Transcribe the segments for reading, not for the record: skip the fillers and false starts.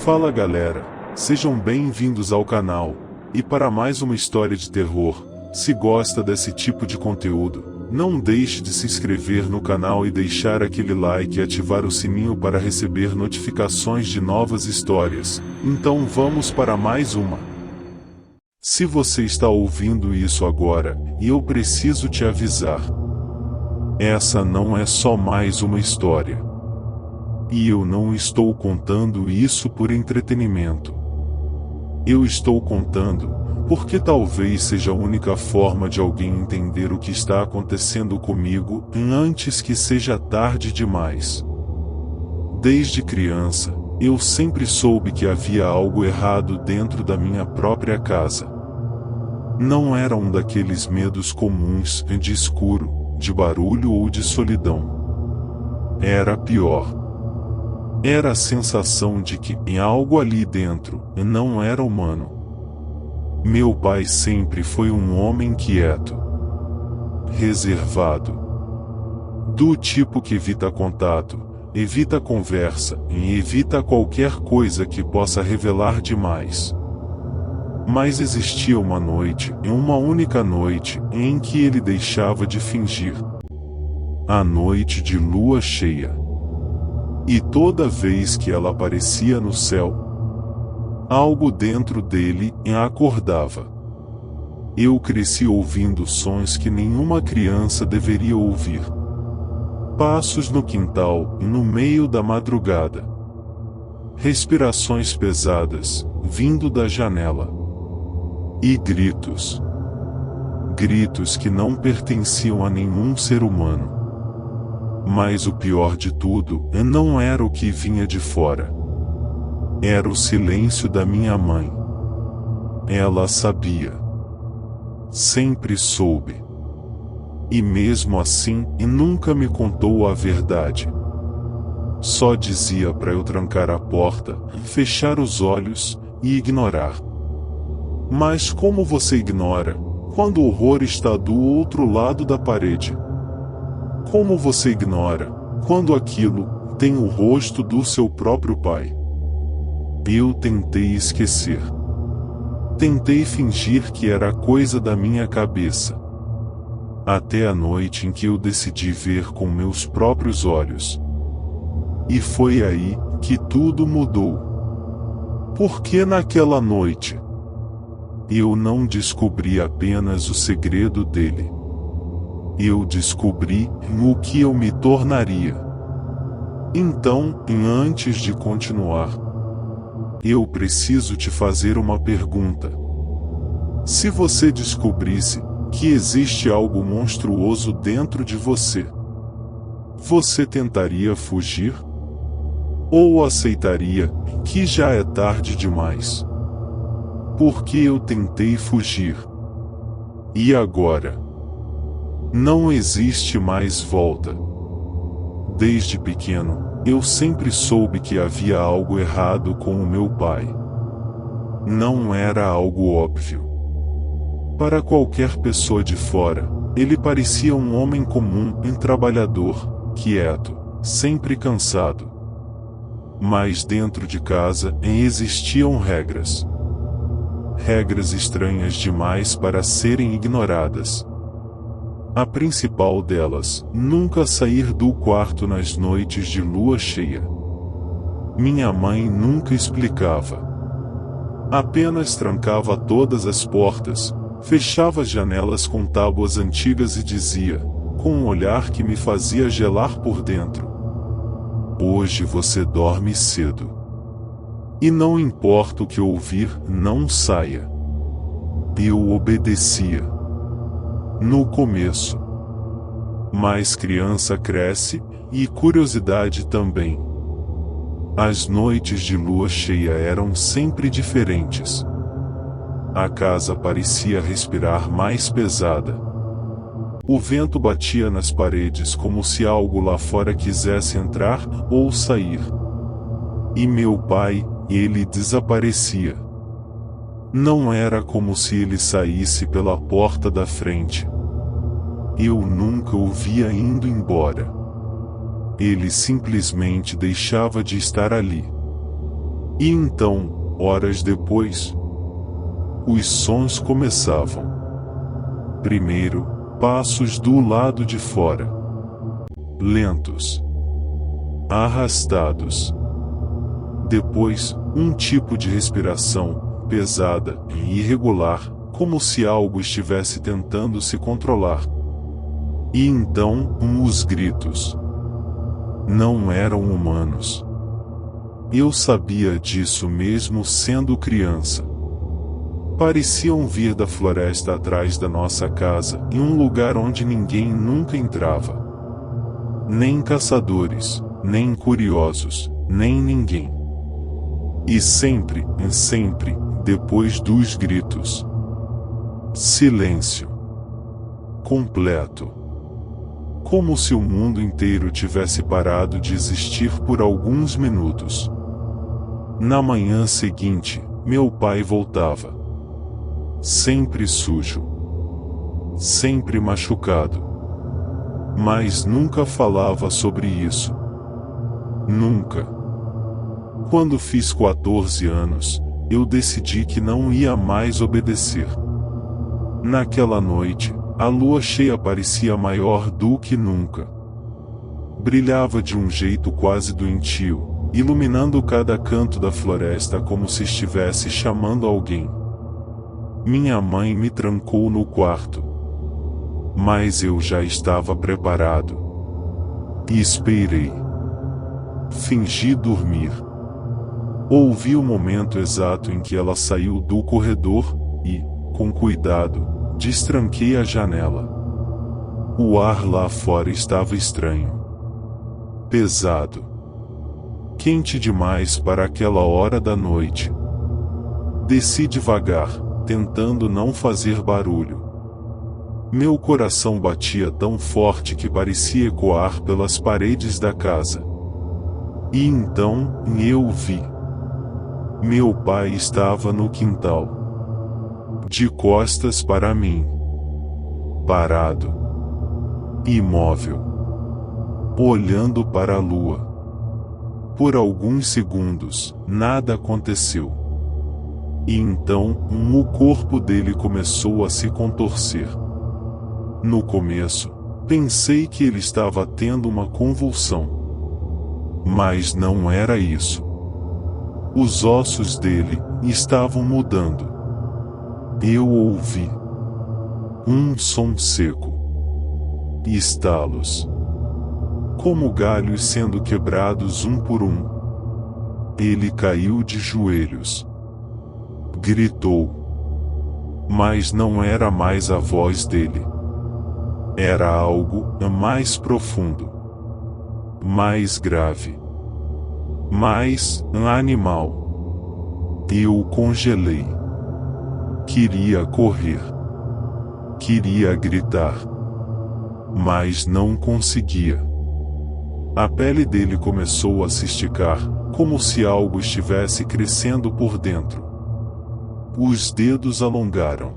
Fala galera, sejam bem-vindos ao canal, e para mais uma história de terror. Se gosta desse tipo de conteúdo, não deixe de se inscrever no canal e deixar aquele like e ativar o sininho para receber notificações de novas histórias. Então vamos para mais uma. Se você está ouvindo isso agora, e eu preciso te avisar, essa não é só mais uma história. E eu não estou contando isso por entretenimento. Eu estou contando, porque talvez seja a única forma de alguém entender o que está acontecendo comigo, antes que seja tarde demais. Desde criança, eu sempre soube que havia algo errado dentro da minha própria casa. Não era um daqueles medos comuns, de escuro, de barulho ou de solidão. Era pior. Era a sensação de que algo ali dentro não era humano. Meu pai sempre foi um homem quieto, reservado, do tipo que evita contato, evita conversa e evita qualquer coisa que possa revelar demais. Mas existia uma noite, uma única noite, em que ele deixava de fingir. A noite de lua cheia. E toda vez que ela aparecia no céu, algo dentro dele acordava. Eu cresci ouvindo sons que nenhuma criança deveria ouvir. Passos no quintal, no meio da madrugada. Respirações pesadas, vindo da janela. E gritos. Gritos que não pertenciam a nenhum ser humano. Mas o pior de tudo não era o que vinha de fora. Era o silêncio da minha mãe. Ela sabia. Sempre soube. E mesmo assim, nunca me contou a verdade. Só dizia para eu trancar a porta, fechar os olhos e ignorar. Mas como você ignora, quando o horror está do outro lado da parede? Como você ignora, quando aquilo tem o rosto do seu próprio pai? Eu tentei esquecer. Tentei fingir que era coisa da minha cabeça. Até a noite em que eu decidi ver com meus próprios olhos. E foi aí que tudo mudou. Porque naquela noite, eu não descobri apenas o segredo dele. Eu descobri no que eu me tornaria. Então, antes de continuar, eu preciso te fazer uma pergunta. Se você descobrisse que existe algo monstruoso dentro de você, você tentaria fugir? Ou aceitaria que já é tarde demais? Porque eu tentei fugir. E agora? Não existe mais volta. Desde pequeno, eu sempre soube que havia algo errado com o meu pai. Não era algo óbvio. Para qualquer pessoa de fora, ele parecia um homem comum, trabalhador, quieto, sempre cansado. Mas dentro de casa existiam regras. Regras estranhas demais para serem ignoradas. A principal delas, nunca sair do quarto nas noites de lua cheia. Minha mãe nunca explicava. Apenas trancava todas as portas, fechava as janelas com tábuas antigas e dizia, com um olhar que me fazia gelar por dentro: hoje você dorme cedo. E não importa o que ouvir, não saia. Eu obedecia. No começo. Mas criança cresce, e curiosidade também. As noites de lua cheia eram sempre diferentes. A casa parecia respirar mais pesada. O vento batia nas paredes como se algo lá fora quisesse entrar ou sair. E meu pai, ele desaparecia. Não era como se ele saísse pela porta da frente. Eu nunca o via indo embora. Ele simplesmente deixava de estar ali. E então, horas depois, os sons começavam. Primeiro, passos do lado de fora. Lentos. Arrastados. Depois, um tipo de respiração, pesada e irregular, como se algo estivesse tentando se controlar. E então, os gritos. Não eram humanos. Eu sabia disso mesmo sendo criança. Pareciam vir da floresta atrás da nossa casa, em um lugar onde ninguém nunca entrava. Nem caçadores, nem curiosos, nem ninguém. E sempre, depois dos gritos, silêncio completo. Como se o mundo inteiro tivesse parado de existir por alguns minutos. Na manhã seguinte, meu pai voltava. Sempre sujo. Sempre machucado. Mas nunca falava sobre isso. Nunca. Quando fiz 14 anos, eu decidi que não ia mais obedecer. Naquela noite, a lua cheia parecia maior do que nunca. Brilhava de um jeito quase doentio, iluminando cada canto da floresta como se estivesse chamando alguém. Minha mãe me trancou no quarto. Mas eu já estava preparado. E esperei. Fingi dormir. Ouvi o momento exato em que ela saiu do corredor e, com cuidado, destranquei a janela. O ar lá fora estava estranho. Pesado. Quente demais para aquela hora da noite. Desci devagar, tentando não fazer barulho. Meu coração batia tão forte que parecia ecoar pelas paredes da casa. E então, eu vi. Meu pai estava no quintal. De costas para mim. Parado. Imóvel. Olhando para a lua. Por alguns segundos, nada aconteceu. E então, o corpo dele começou a se contorcer. No começo, pensei que ele estava tendo uma convulsão. Mas não era isso. Os ossos dele estavam mudando. Eu ouvi um som seco. Estalos. Como galhos sendo quebrados um por um. Ele caiu de joelhos. Gritou. Mas não era mais a voz dele. Era algo mais profundo. Mais grave. Mais animal. Eu congelei. Queria correr. Queria gritar. Mas não conseguia. A pele dele começou a se esticar, como se algo estivesse crescendo por dentro. Os dedos alongaram.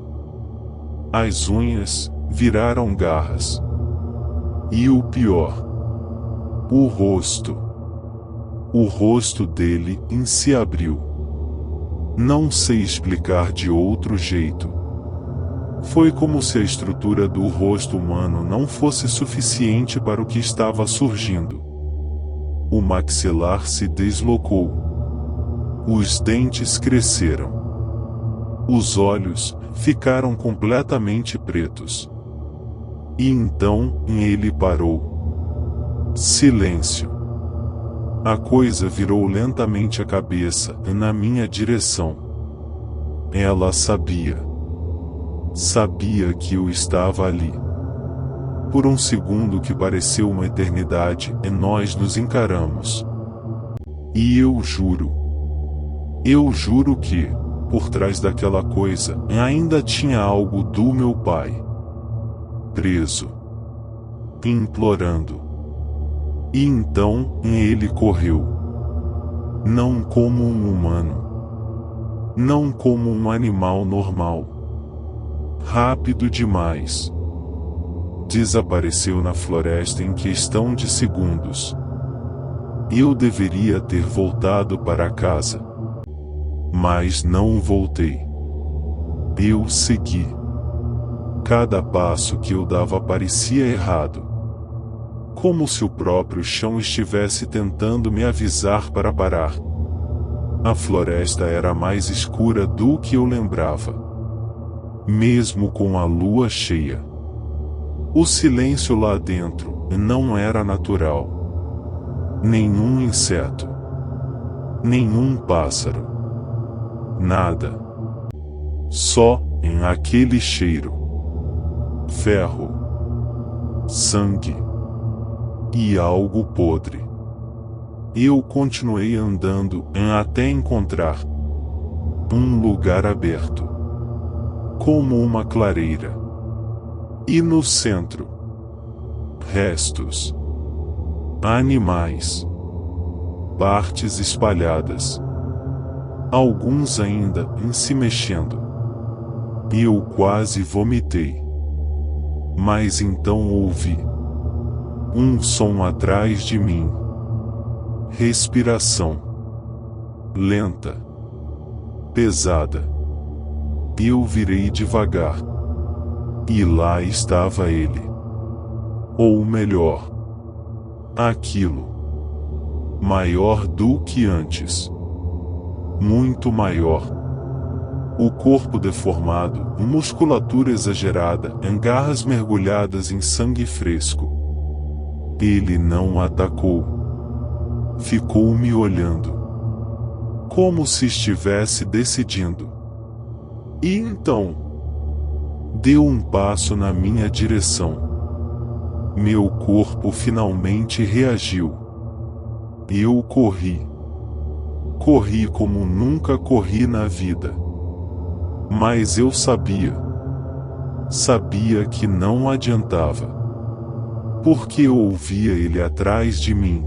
As unhas viraram garras. E o pior. O rosto. O rosto dele se abriu. Não sei explicar de outro jeito. Foi como se a estrutura do rosto humano não fosse suficiente para o que estava surgindo. O maxilar se deslocou. Os dentes cresceram. Os olhos ficaram completamente pretos. E então, ele parou. Silêncio. A coisa virou lentamente a cabeça na minha direção. Ela sabia. Sabia que eu estava ali. Por um segundo que pareceu uma eternidade, nós nos encaramos. E eu juro que, por trás daquela coisa, ainda tinha algo do meu pai. Preso. Implorando. E então, ele correu. Não como um humano. Não como um animal normal. Rápido demais. Desapareceu na floresta em questão de segundos. Eu deveria ter voltado para casa. Mas não voltei. Eu segui. Cada passo que eu dava parecia errado. Como se o próprio chão estivesse tentando me avisar para parar. A floresta era mais escura do que eu lembrava. Mesmo com a lua cheia. O silêncio lá dentro não era natural. Nenhum inseto. Nenhum pássaro. Nada. Só em aquele cheiro. Ferro. Sangue. E algo podre. Eu continuei andando até encontrar um lugar aberto, como uma clareira. E no centro, restos. Animais. Partes espalhadas. Alguns ainda se mexendo. Eu quase vomitei. Mas então ouvi um som atrás de mim. Respiração. Lenta. Pesada. Eu virei devagar. E lá estava ele. Ou melhor, aquilo. Maior do que antes. Muito maior. O corpo deformado, musculatura exagerada, garras mergulhadas em sangue fresco. Ele não atacou. Ficou me olhando. Como se estivesse decidindo. E então, deu um passo na minha direção. Meu corpo finalmente reagiu. Eu corri. Corri como nunca corri na vida. Mas eu sabia. Sabia que não adiantava. Porque eu ouvia ele atrás de mim.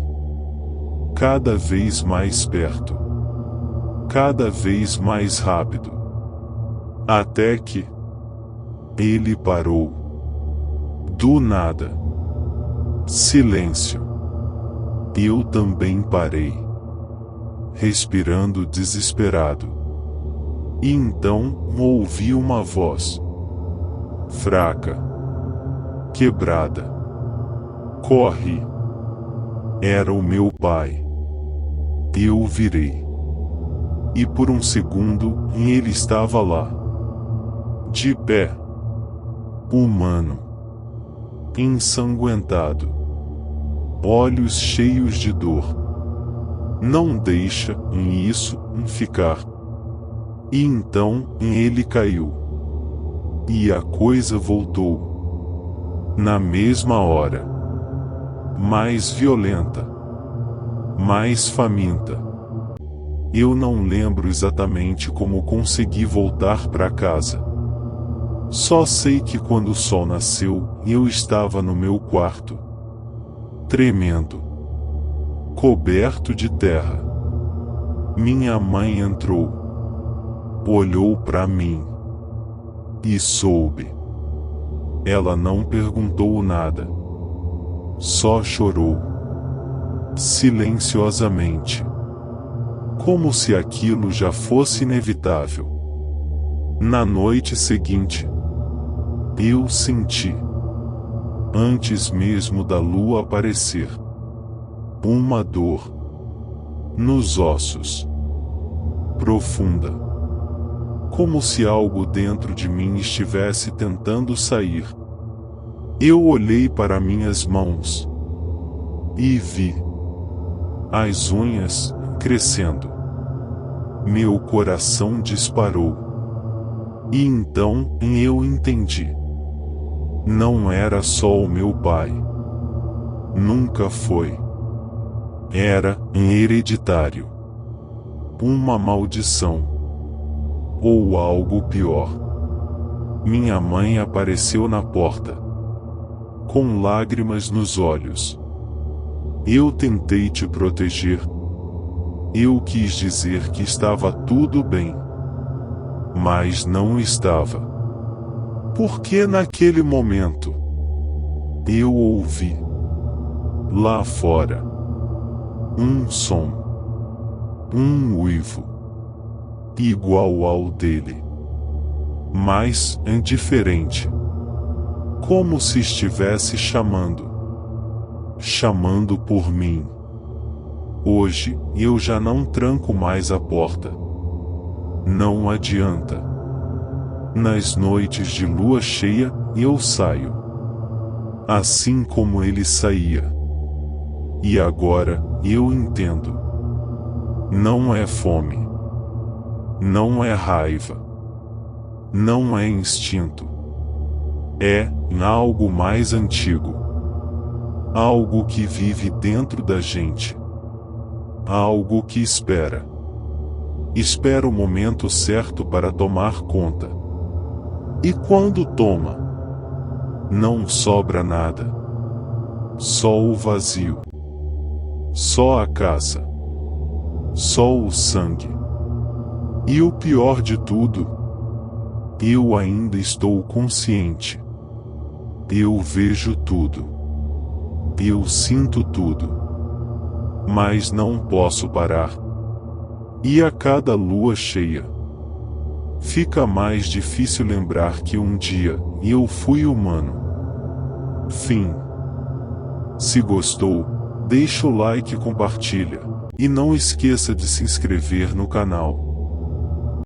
Cada vez mais perto. Cada vez mais rápido. Até que ele parou. Do nada. Silêncio. Eu também parei. Respirando desesperado. E então ouvi uma voz. Fraca. Quebrada. Corre. Era o meu pai. Eu virei. E por um segundo, ele estava lá. De pé. Humano. Ensanguentado. Olhos cheios de dor. Não deixa isso ficar. E então ele caiu. E a coisa voltou. Na mesma hora. Mais violenta. Mais faminta. Eu não lembro exatamente como consegui voltar para casa. Só sei que quando o sol nasceu, eu estava no meu quarto. Tremendo. Coberto de terra. Minha mãe entrou. Olhou para mim. E soube. Ela não perguntou nada. Só chorou. Silenciosamente. Como se aquilo já fosse inevitável. Na noite seguinte, eu senti, antes mesmo da lua aparecer, uma dor nos ossos, profunda, como se algo dentro de mim estivesse tentando sair. Eu olhei para minhas mãos e vi as unhas crescendo. Meu coração disparou. E então eu entendi. Não era só o meu pai. Nunca foi. Era hereditário. Uma maldição. Ou algo pior. Minha mãe apareceu na porta. Com lágrimas nos olhos. Eu tentei te proteger. Eu quis dizer que estava tudo bem. Mas não estava. Porque naquele momento, eu ouvi, lá fora, um som, um uivo. igual ao dele, mas indiferente. Como se estivesse chamando por mim. Hoje, eu já não tranco mais a porta. Não adianta. Nas noites de lua cheia, eu saio. Assim como ele saía. E agora, eu entendo. Não é fome. Não é raiva. Não é instinto. É algo mais antigo. Algo que vive dentro da gente. Algo que espera. Espera o momento certo para tomar conta. E quando toma, não sobra nada. Só o vazio. Só a caça. Só o sangue. E o pior de tudo, eu ainda estou consciente. Eu vejo tudo. Eu sinto tudo. Mas não posso parar. E a cada lua cheia, fica mais difícil lembrar que um dia eu fui humano. Fim. Se gostou, deixa o like e compartilha. E não esqueça de se inscrever no canal.